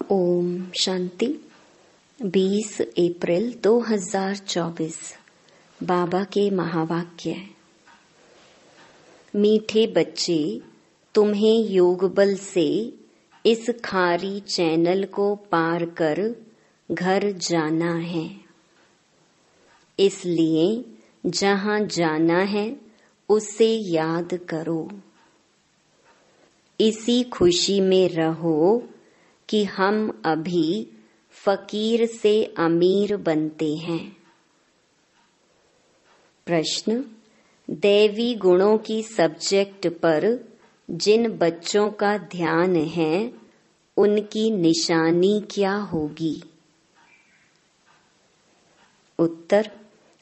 ओम शांति। 20 अप्रैल 2024 बाबा के महावाक्य। मीठे बच्चे, तुम्हें योग बल से इस खारी चैनल को पार कर घर जाना है। इसलिए जहां जाना है उसे याद करो। इसी खुशी में रहो कि हम अभी फकीर से अमीर बनते हैं। प्रश्न: दैवी गुणों की सब्जेक्ट पर जिन बच्चों का ध्यान है उनकी निशानी क्या होगी? उत्तर: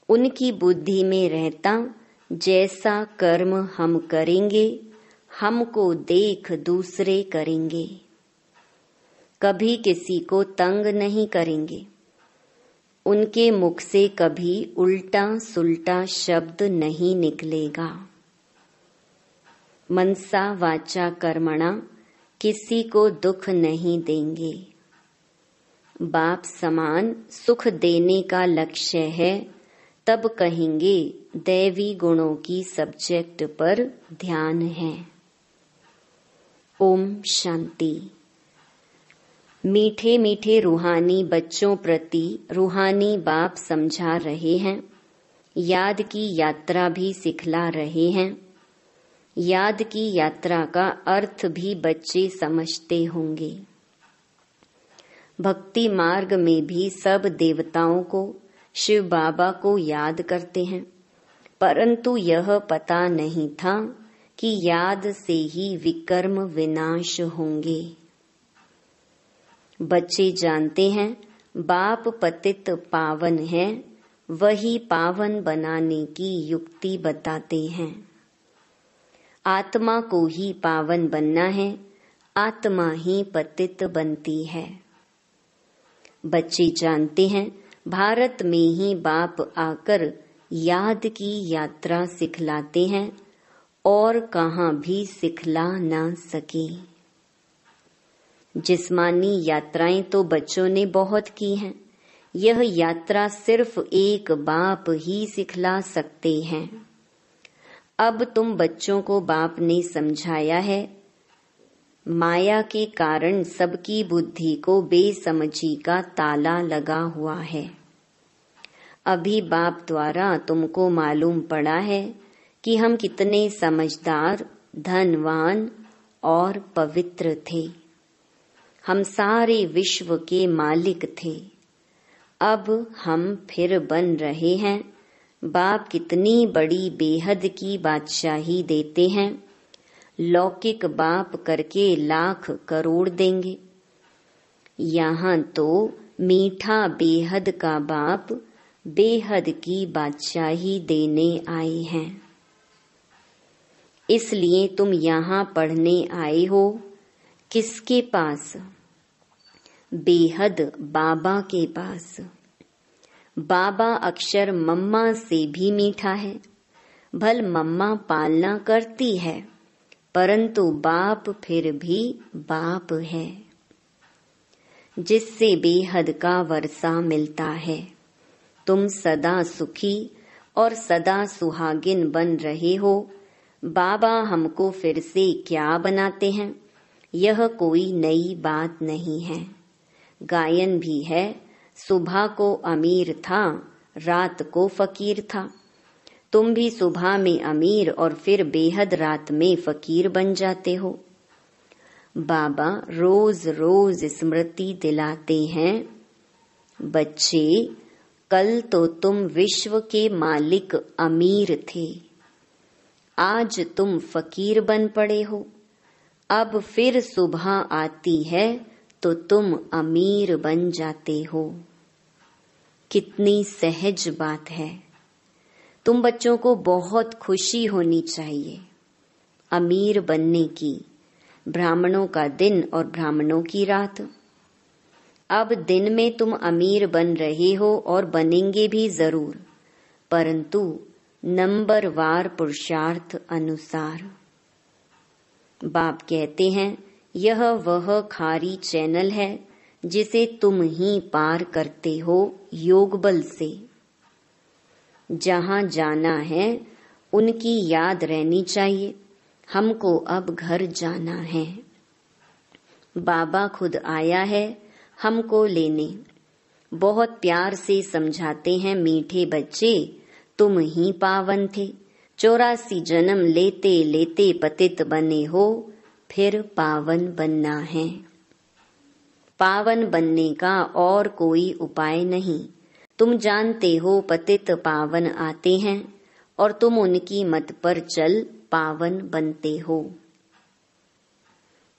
उनकी बुद्धि में रहता जैसा कर्म हम करेंगे हमको देख दूसरे करेंगे। कभी किसी को तंग नहीं करेंगे। उनके मुख से कभी उल्टा सुल्टा शब्द नहीं निकलेगा। मनसा वाचा कर्मणा किसी को दुख नहीं देंगे। बाप समान सुख देने का लक्ष्य है, तब कहेंगे दैवी गुणों की सब्जेक्ट पर ध्यान है। ओम शांति। मीठे मीठे रूहानी बच्चों प्रति रूहानी बाप समझा रहे हैं, याद की यात्रा भी सिखला रहे हैं। याद की यात्रा का अर्थ भी बच्चे समझते होंगे। भक्ति मार्ग में भी सब देवताओं को, शिव बाबा को याद करते हैं, परंतु यह पता नहीं था कि याद से ही विकर्म विनाश होंगे। बच्चे जानते हैं बाप पतित पावन है, वही पावन बनाने की युक्ति बताते हैं। आत्मा को ही पावन बनना है, आत्मा ही पतित बनती है। बच्चे जानते हैं भारत में ही बाप आकर याद की यात्रा सिखलाते हैं और कहाँ भी सिखला ना सके। जिस्मानी यात्राएं तो बच्चों ने बहुत की हैं, यह यात्रा सिर्फ एक बाप ही सिखला सकते हैं। अब तुम बच्चों को बाप ने समझाया है, माया के कारण सबकी बुद्धि को बेसमझी का ताला लगा हुआ है। अभी बाप द्वारा तुमको मालूम पड़ा है कि हम कितने समझदार, धनवान और पवित्र थे। हम सारे विश्व के मालिक थे। अब हम फिर बन रहे हैं। बाप कितनी बड़ी बेहद की बादशाही देते हैं। लौकिक बाप करके लाख करोड़ देंगे। यहाँ तो मीठा बेहद का बाप बेहद की बादशाही देने आए हैं। इसलिए तुम यहाँ पढ़ने आए हो। किसके पास? बेहद बाबा के पास। बाबा अक्षर मम्मा से भी मीठा है। भल मम्मा पालना करती है, परंतु बाप फिर भी बाप है, जिससे बेहद का वर्षा मिलता है। तुम सदा सुखी और सदा सुहागिन बन रहे हो। बाबा हमको फिर से क्या बनाते हैं, यह कोई नई बात नहीं है। गायन भी है, सुबह को अमीर था, रात को फकीर था। तुम भी सुबह में अमीर और फिर बेहद रात में फकीर बन जाते हो। बाबा रोज रोज स्मृति दिलाते हैं, बच्चे कल तो तुम विश्व के मालिक अमीर थे, आज तुम फकीर बन पड़े हो। अब फिर सुबह आती है तो तुम अमीर बन जाते हो। कितनी सहज बात है। तुम बच्चों को बहुत खुशी होनी चाहिए अमीर बनने की। ब्राह्मणों का दिन और ब्राह्मणों की रात। अब दिन में तुम अमीर बन रहे हो और बनेंगे भी जरूर, परंतु नंबरवार पुरुषार्थ अनुसार। बाप कहते हैं यह वह खारी चैनल है जिसे तुम ही पार करते हो योग बल से। जहाँ जाना है उनकी याद रहनी चाहिए, हमको अब घर जाना है। बाबा खुद आया है हमको लेने, बहुत प्यार से समझाते हैं मीठे बच्चे, तुम ही पावन थे। 84 जन्म लेते लेते पतित बने हो, फिर पावन बनना है। पावन बनने का और कोई उपाय नहीं। तुम जानते हो पतित पावन आते हैं और तुम उनकी मत पर चल पावन बनते हो।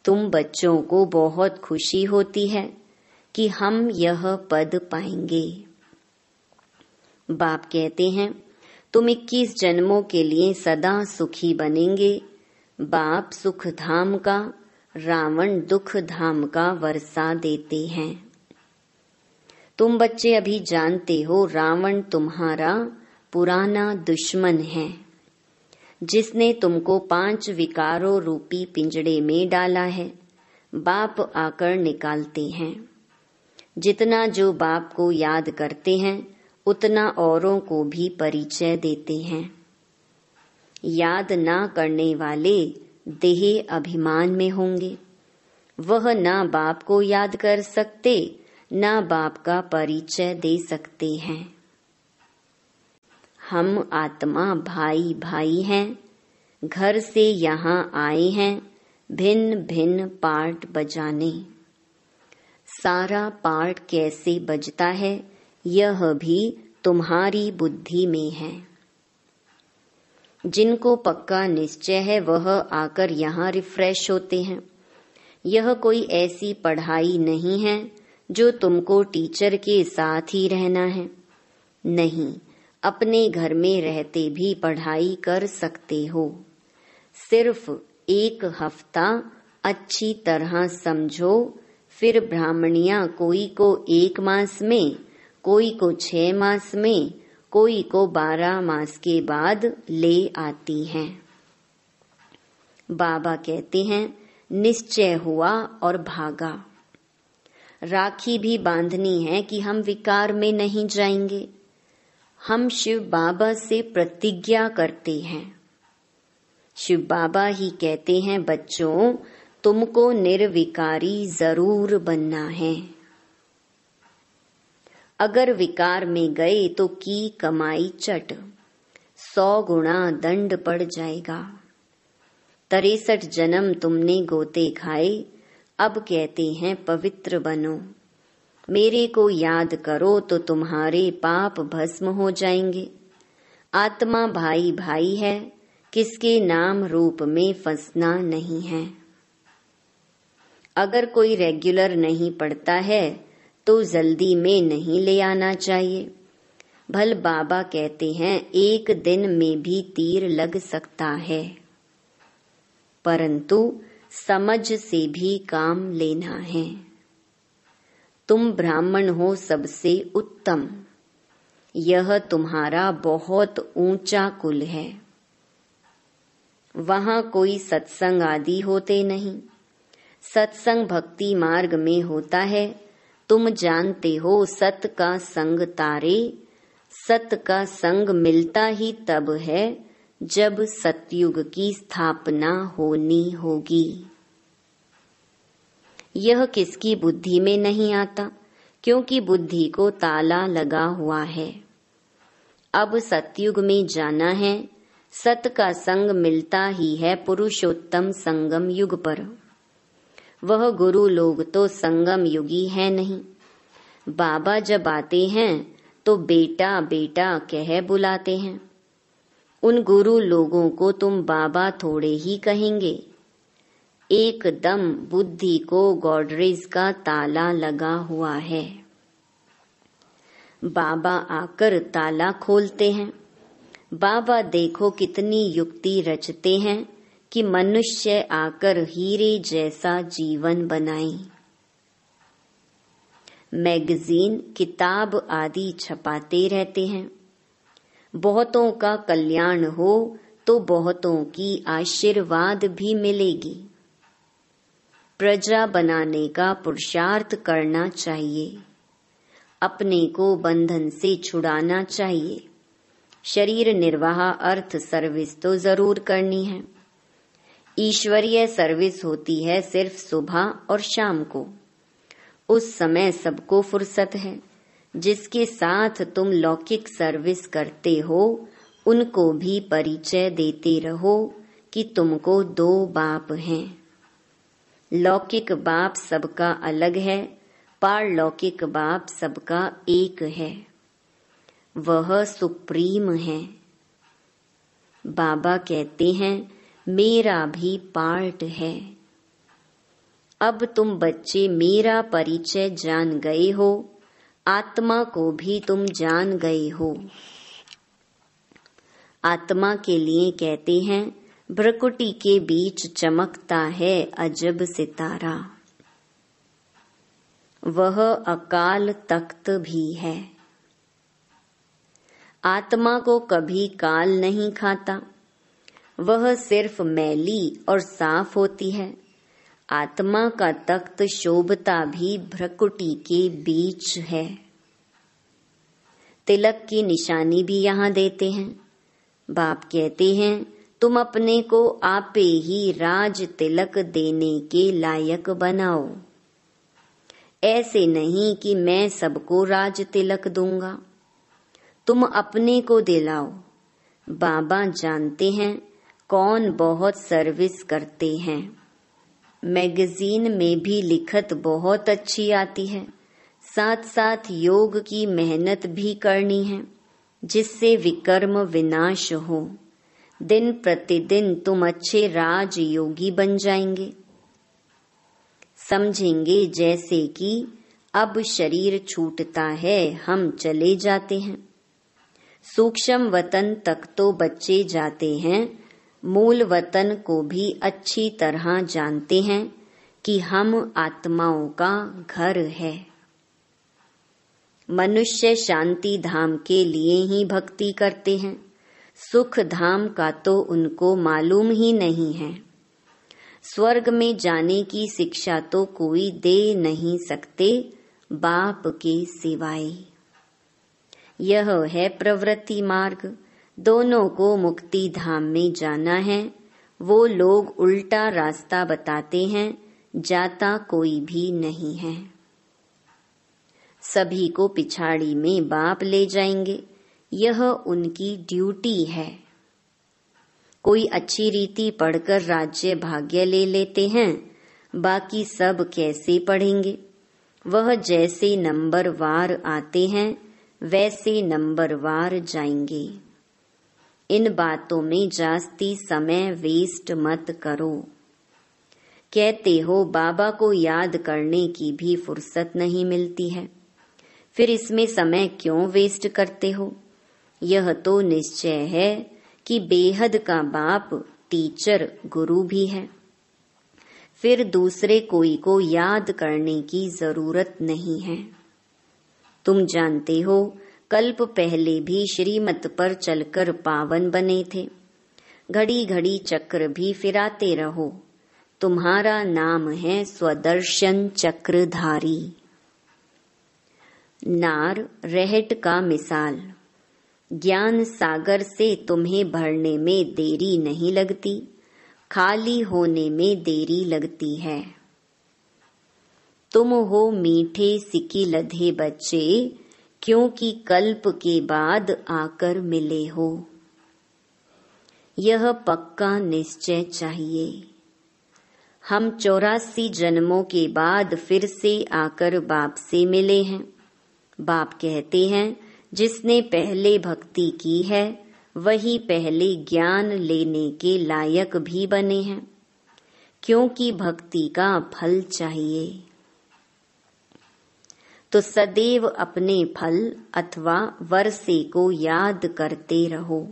तुम बच्चों को बहुत खुशी होती है कि हम यह पद पाएंगे। बाप कहते हैं तुम 21 जन्मों के लिए सदा सुखी बनेंगे। बाप सुख धाम का, रावण दुख धाम का वर्षा देते हैं। तुम बच्चे अभी जानते हो रावण तुम्हारा पुराना दुश्मन है, जिसने तुमको 5 विकारों रूपी पिंजड़े में डाला है। बाप आकर निकालते हैं। जितना जो बाप को याद करते हैं उतना औरों को भी परिचय देते हैं। याद ना करने वाले देह अभिमान में होंगे, वह ना बाप को याद कर सकते ना बाप का परिचय दे सकते हैं। हम आत्मा भाई भाई हैं, घर से यहाँ आए हैं भिन्न भिन्न पार्ट बजाने। सारा पार्ट कैसे बजता है यह भी तुम्हारी बुद्धि में है। जिनको पक्का निश्चय है वह आकर यहाँ रिफ्रेश होते हैं। यह कोई ऐसी पढ़ाई नहीं है जो तुमको टीचर के साथ ही रहना है। नहीं, अपने घर में रहते भी पढ़ाई कर सकते हो। सिर्फ 1 हफ्ता अच्छी तरह समझो, फिर ब्राह्मणियां कोई को 1 मास में, कोई को 6 मास में, कोई को 12 मास के बाद ले आती हैं। बाबा कहते हैं निश्चय हुआ और भागा। राखी भी बांधनी है कि हम विकार में नहीं जाएंगे। हम शिव बाबा से प्रतिज्ञा करते हैं। शिव बाबा ही कहते हैं बच्चों तुमको निर्विकारी जरूर बनना है। अगर विकार में गए तो की कमाई चट, 100 गुना दंड पड़ जाएगा। 63 जन्म तुमने गोते खाए, अब कहते हैं पवित्र बनो। मेरे को याद करो तो तुम्हारे पाप भस्म हो जाएंगे। आत्मा भाई भाई है, किसके नाम रूप में फंसना नहीं है। अगर कोई रेगुलर नहीं पढ़ता है तो जल्दी में नहीं ले आना चाहिए। भल बाबा कहते हैं 1 दिन में भी तीर लग सकता है, परंतु समझ से भी काम लेना है। तुम ब्राह्मण हो सबसे उत्तम, यह तुम्हारा बहुत ऊंचा कुल है। वहां कोई सत्संग आदि होते नहीं। सत्संग भक्ति मार्ग में होता है। तुम जानते हो सत का संग तारे, सत का संग मिलता ही तब है जब सतयुग की स्थापना होनी होगी। यह किसकी बुद्धि में नहीं आता, क्योंकि बुद्धि को ताला लगा हुआ है। अब सतयुग में जाना है। सत का संग मिलता ही है पुरुषोत्तम संगम युग पर। वह गुरु लोग तो संगम युगी है नहीं। बाबा जब आते हैं तो बेटा बेटा कह बुलाते हैं। उन गुरु लोगों को तुम बाबा थोड़े ही कहेंगे। एकदम बुद्धि को गॉडरेज का ताला लगा हुआ है। बाबा आकर ताला खोलते हैं। बाबा देखो कितनी युक्ति रचते हैं कि मनुष्य आकर हीरे जैसा जीवन बनाए। मैगजीन किताब आदि छपाते रहते हैं। बहुतों का कल्याण हो तो बहुतों की आशीर्वाद भी मिलेगी। प्रजा बनाने का पुरुषार्थ करना चाहिए। अपने को बंधन से छुड़ाना चाहिए। शरीर निर्वाह अर्थ सर्विस तो जरूर करनी है। ईश्वरीय सर्विस होती है सिर्फ सुबह और शाम को। उस समय सबको फुर्सत है। जिसके साथ तुम लौकिक सर्विस करते हो उनको भी परिचय देते रहो कि तुमको 2 बाप हैं। लौकिक बाप सबका अलग है, पारलौकिक बाप सबका एक है। वह सुप्रीम है। बाबा कहते हैं मेरा भी पार्ट है। अब तुम बच्चे मेरा परिचय जान गए हो, आत्मा को भी तुम जान गए हो। आत्मा के लिए कहते हैं भ्रकुटी के बीच चमकता है अजब सितारा। वह अकाल तख्त भी है। आत्मा को कभी काल नहीं खाता। वह सिर्फ मैली और साफ होती है। आत्मा का तख्त शोभता भी भ्रकुटी के बीच है। तिलक की निशानी भी यहाँ देते हैं। बाप कहते हैं तुम अपने को आपे ही राज तिलक देने के लायक बनाओ। ऐसे नहीं कि मैं सबको राज तिलक दूंगा। तुम अपने को दिलाओ। बाबा जानते हैं कौन बहुत सर्विस करते हैं। मैगजीन में भी लिखत बहुत अच्छी आती है। साथ साथ योग की मेहनत भी करनी है जिससे विकर्म विनाश हो। दिन प्रतिदिन तुम अच्छे राज योगी बन जाएंगे। समझेंगे जैसे कि अब शरीर छूटता है, हम चले जाते हैं। सूक्ष्म वतन तक तो बच्चे जाते हैं, मूल वतन को भी अच्छी तरह जानते हैं कि हम आत्माओं का घर है। मनुष्य शांति धाम के लिए ही भक्ति करते हैं। सुख धाम का तो उनको मालूम ही नहीं है। स्वर्ग में जाने की शिक्षा तो कोई दे नहीं सकते बाप के सिवाय। यह है प्रवृत्ति मार्ग। दोनों को मुक्ति धाम में जाना है। वो लोग उल्टा रास्ता बताते हैं, जाता कोई भी नहीं है। सभी को पिछाड़ी में बाप ले जाएंगे, यह उनकी ड्यूटी है। कोई अच्छी रीति पढ़कर राज्य भाग्य ले लेते हैं, बाकी सब कैसे पढ़ेंगे। वह जैसे नंबरवार आते हैं वैसे नंबरवार जाएंगे। इन बातों में जास्ती समय वेस्ट मत करो। कहते हो बाबा को याद करने की भी फुर्सत नहीं मिलती है, फिर इसमें समय क्यों वेस्ट करते हो। यह तो निश्चय है कि बेहद का बाप टीचर गुरु भी है, फिर दूसरे कोई को याद करने की जरूरत नहीं है। तुम जानते हो कल्प पहले भी श्रीमत पर चलकर पावन बने थे। घड़ी घड़ी चक्र भी फिराते रहो। तुम्हारा नाम है स्वदर्शन चक्रधारी। नार रहट का मिसाल। ज्ञान सागर से तुम्हें भरने में देरी नहीं लगती, खाली होने में देरी लगती है। तुम हो मीठे सिकी लधे बच्चे, क्योंकि कल्प के बाद आकर मिले हो। यह पक्का निश्चय चाहिए। हम 84 जन्मों के बाद फिर से आकर बाप से मिले हैं। बाप कहते हैं जिसने पहले भक्ति की है वही पहले ज्ञान लेने के लायक भी बने हैं, क्योंकि भक्ति का फल चाहिए। तो सदैव अपने फल अथवा वर्षे को याद करते रहो।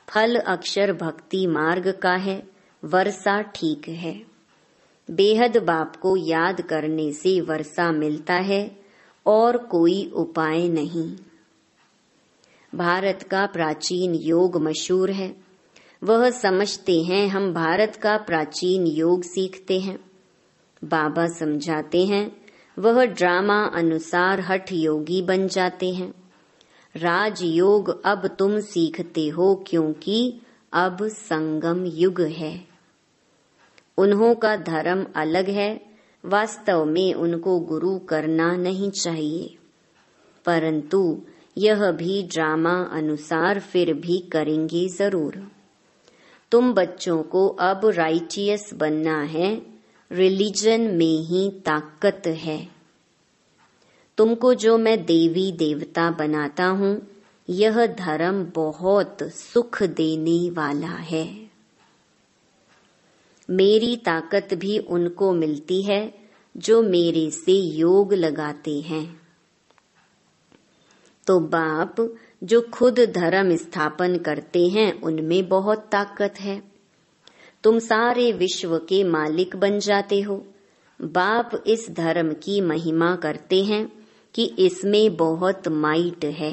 फल अक्षर भक्ति मार्ग का है, वर्षा ठीक है। बेहद बाप को याद करने से वर्षा मिलता है और कोई उपाय नहीं। भारत का प्राचीन योग मशहूर है। वह समझते हैं हम भारत का प्राचीन योग सीखते हैं। बाबा समझाते हैं, वह ड्रामा अनुसार हठ योगी बन जाते हैं। राजयोग अब तुम सीखते हो क्योंकि अब संगम युग है। उन्हों का धर्म अलग है। वास्तव में उनको गुरु करना नहीं चाहिए, परंतु यह भी ड्रामा अनुसार फिर भी करेंगे जरूर। तुम बच्चों को अब राइटियस बनना है। रिलीजन में ही ताकत है। तुमको जो मैं देवी देवता बनाता हूँ, यह धर्म बहुत सुख देने वाला है। मेरी ताकत भी उनको मिलती है जो मेरे से योग लगाते हैं। तो बाप जो खुद धर्म स्थापन करते हैं, उनमें बहुत ताकत है। तुम सारे विश्व के मालिक बन जाते हो। बाप इस धर्म की महिमा करते हैं कि इसमें बहुत माइट है।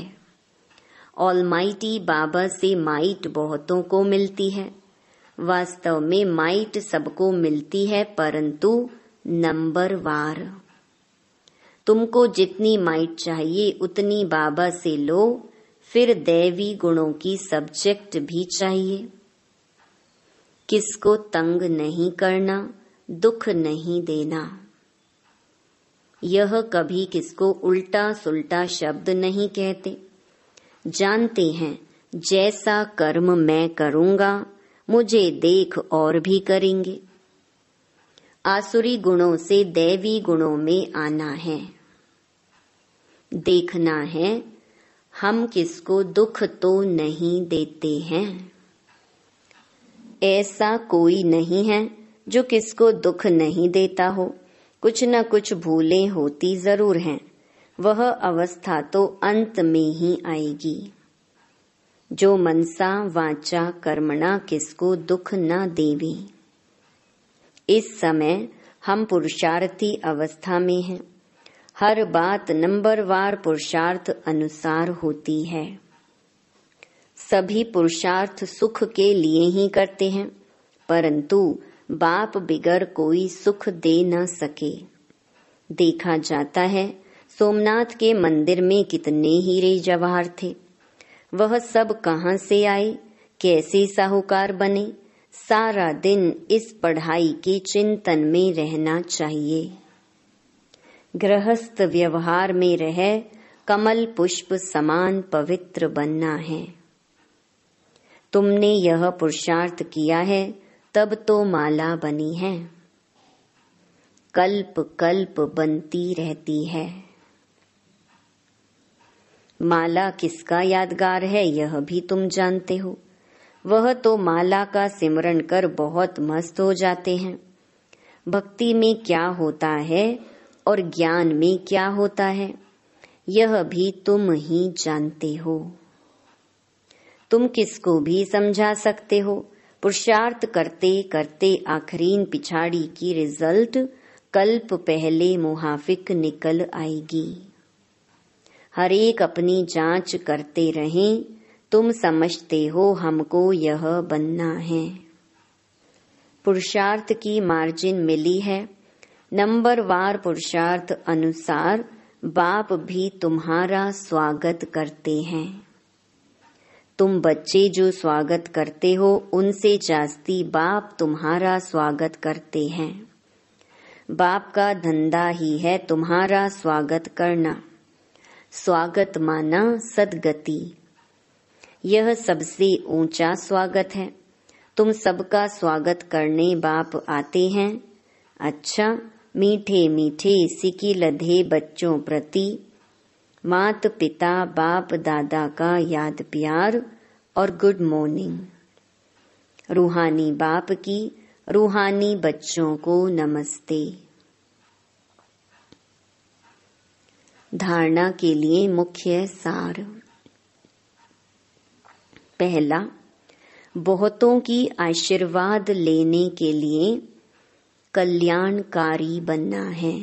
ऑलमाइटी बाबा से माइट बहुतों को मिलती है। वास्तव में माइट सबको मिलती है, परंतु नंबरवार। तुमको जितनी माइट चाहिए उतनी बाबा से लो। फिर दैवी गुणों की सब्जेक्ट भी चाहिए। किसको तंग नहीं करना, दुख नहीं देना। यह कभी किसको उल्टा सुल्टा शब्द नहीं कहते। जानते हैं जैसा कर्म मैं करूंगा, मुझे देख और भी करेंगे। आसुरी गुणों से दैवी गुणों में आना है। देखना है हम किसको दुख तो नहीं देते हैं। ऐसा कोई नहीं है जो किसको दुख नहीं देता हो। कुछ न कुछ भूलें होती जरूर हैं। वह अवस्था तो अंत में ही आएगी। जो मनसा वाचा कर्मणा किसको दुख न देवी। इस समय हम पुरुषार्थी अवस्था में हैं। हर बात नंबरवार पुरुषार्थ अनुसार होती है। सभी पुरुषार्थ सुख के लिए ही करते हैं, परंतु बाप बिगर कोई सुख दे न सके। देखा जाता है सोमनाथ के मंदिर में कितने हीरे जवाहर थे। वह सब कहाँ से आए, कैसे साहूकार बने। सारा दिन इस पढ़ाई के चिंतन में रहना चाहिए। गृहस्थ व्यवहार में रह कमल पुष्प समान पवित्र बनना है। तुमने यह पुरुषार्थ किया है, तब तो माला बनी है। कल्प कल्प बनती रहती है। माला किसका यादगार है, यह भी तुम जानते हो। वह तो माला का सिमरन कर बहुत मस्त हो जाते हैं। भक्ति में क्या होता है और ज्ञान में क्या होता है, यह भी तुम ही जानते हो। तुम किसको भी समझा सकते हो। पुरुषार्थ करते करते आखरीन पिछाड़ी की रिजल्ट कल्प पहले मुहाफिक निकल आएगी। हर एक अपनी जांच करते रहें। तुम समझते हो हमको यह बनना है। पुरुषार्थ की मार्जिन मिली है। नंबरवार पुरुषार्थ अनुसार बाप भी तुम्हारा स्वागत करते हैं। तुम बच्चे जो स्वागत करते हो, उनसे जास्ती बाप तुम्हारा स्वागत करते हैं। बाप का धंधा ही है तुम्हारा स्वागत करना। स्वागत माना सदगति। यह सबसे ऊंचा स्वागत है। तुम सबका स्वागत करने बाप आते हैं। अच्छा, मीठे मीठे सिकी लधे बच्चों प्रति मात पिता बाप दादा का याद प्यार और गुड मॉर्निंग। रूहानी बाप की रूहानी बच्चों को नमस्ते। धारणा के लिए मुख्य सार। पहला, बहुतों की आशीर्वाद लेने के लिए कल्याणकारी बनना है।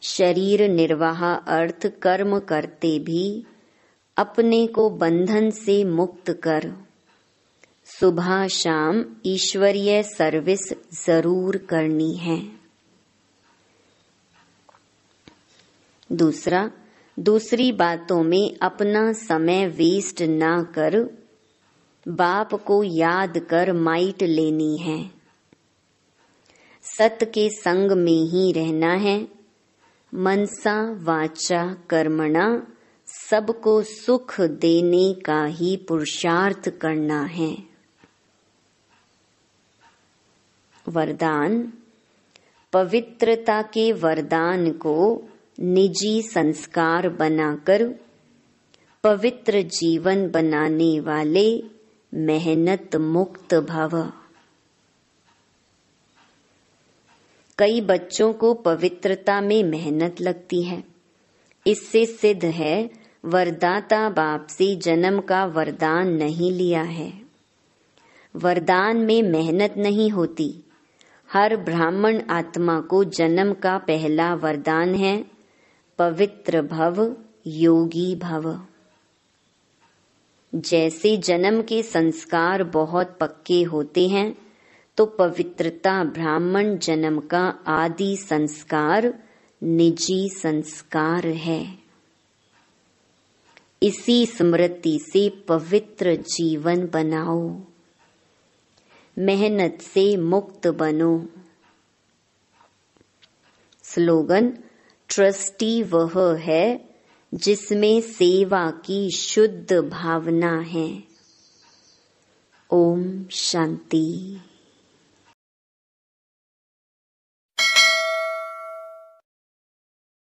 शरीर निर्वाह अर्थ कर्म करते भी अपने को बंधन से मुक्त कर सुबह शाम ईश्वरीय सर्विस जरूर करनी है। दूसरी बातों में अपना समय वेस्ट ना कर बाप को याद कर माइट लेनी है। सत के संग में ही रहना है। मनसा वाचा कर्मणा सबको सुख देने का ही पुरुषार्थ करना है। वरदान। पवित्रता के वरदान को निजी संस्कार बनाकर पवित्र जीवन बनाने वाले मेहनत मुक्त भव। कई बच्चों को पवित्रता में मेहनत लगती है। इससे सिद्ध है वरदाता बाप से जन्म का वरदान नहीं लिया है। वरदान में मेहनत नहीं होती। हर ब्राह्मण आत्मा को जन्म का पहला वरदान है पवित्र भव, योगी भव। जैसे जन्म के संस्कार बहुत पक्के होते हैं तो पवित्रता ब्राह्मण जन्म का आदि संस्कार निजी संस्कार है। इसी स्मृति से पवित्र जीवन बनाओ। मेहनत से मुक्त बनो। स्लोगन। ट्रस्टी वह है जिसमें सेवा की शुद्ध भावना है। ओम शांति।